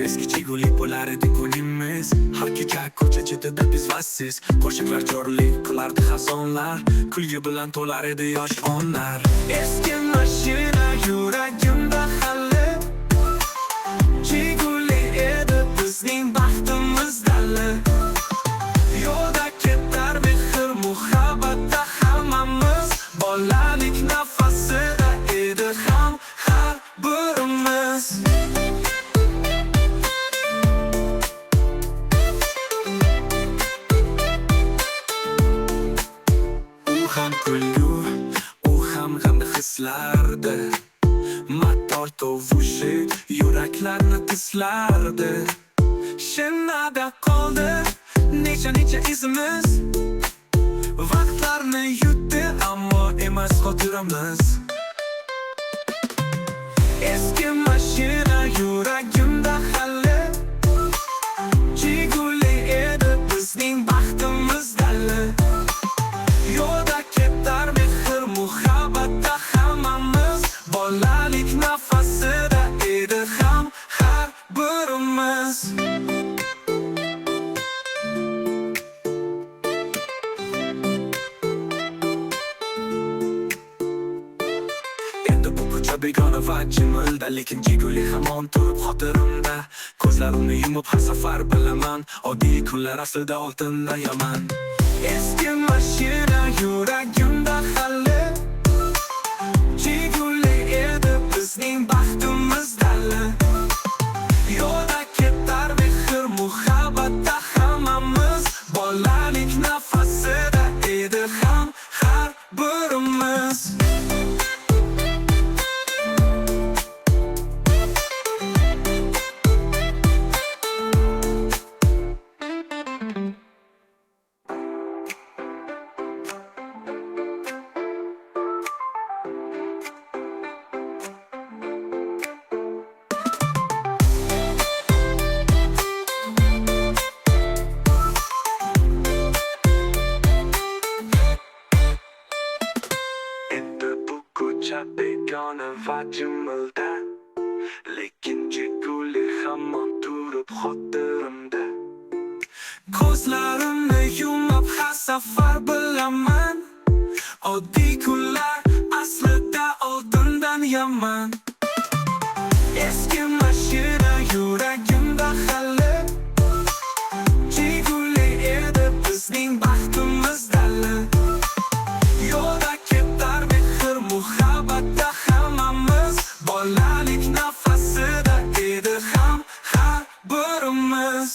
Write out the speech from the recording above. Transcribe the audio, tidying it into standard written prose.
eski Jiguli bo'lar edi kunimiz. Har kecha ko'cha chetida biz va siz, qo'shiqlar chorlik qilardi xazonlar, kulgi bilan to'lar edi yosh onlar. Eski mashina yuragimda hali, Jiguli edi bizning baxtimiz dali. Yo'lda ketar mehr muhabbatda hammamiz, bolalik nafasida edi ham har birimiz. U ham kulgur, u ham g'amli hislardi, motor tovushi yuraklarni tizlardi. Shinada qoldi necha izimiz, vaqtlarni yutdi ammo emas xotiramiz. Eski mashina yuragimda hali, Jiguli edi bizning baxtimiz dali. Yo'lda ketar mehr muhabbatda hammamiz, bolalik nafasida edi ham har birimiz. Endi bu ko'cha begona va jimilda, lekin Jiguli hamon turib xotirimda. Ko'zlarimni yumib har safar bilaman, oddiy kunlar aslida oltindan yomon. Eski mashina yuragimda hali, Jiguli edi bizning baxtimiz dali. Yo'lda ketar mehr muhabbatda hammamiz, bolalik nafasida edi ham har birimiz. Begona va jimilda, lekin Jiguli hamon turib xotirimda. Ko'zlarimni yumib har safar bilaman, oddiy kunlar aslida oltindan yomon. Eski mashina yuragimda hali, Jiguli edi bizning baxtimiz dali. Yo'lda ketar mehr muhabbatda hammamiz, bolalik nafasida edi ham har birimiz.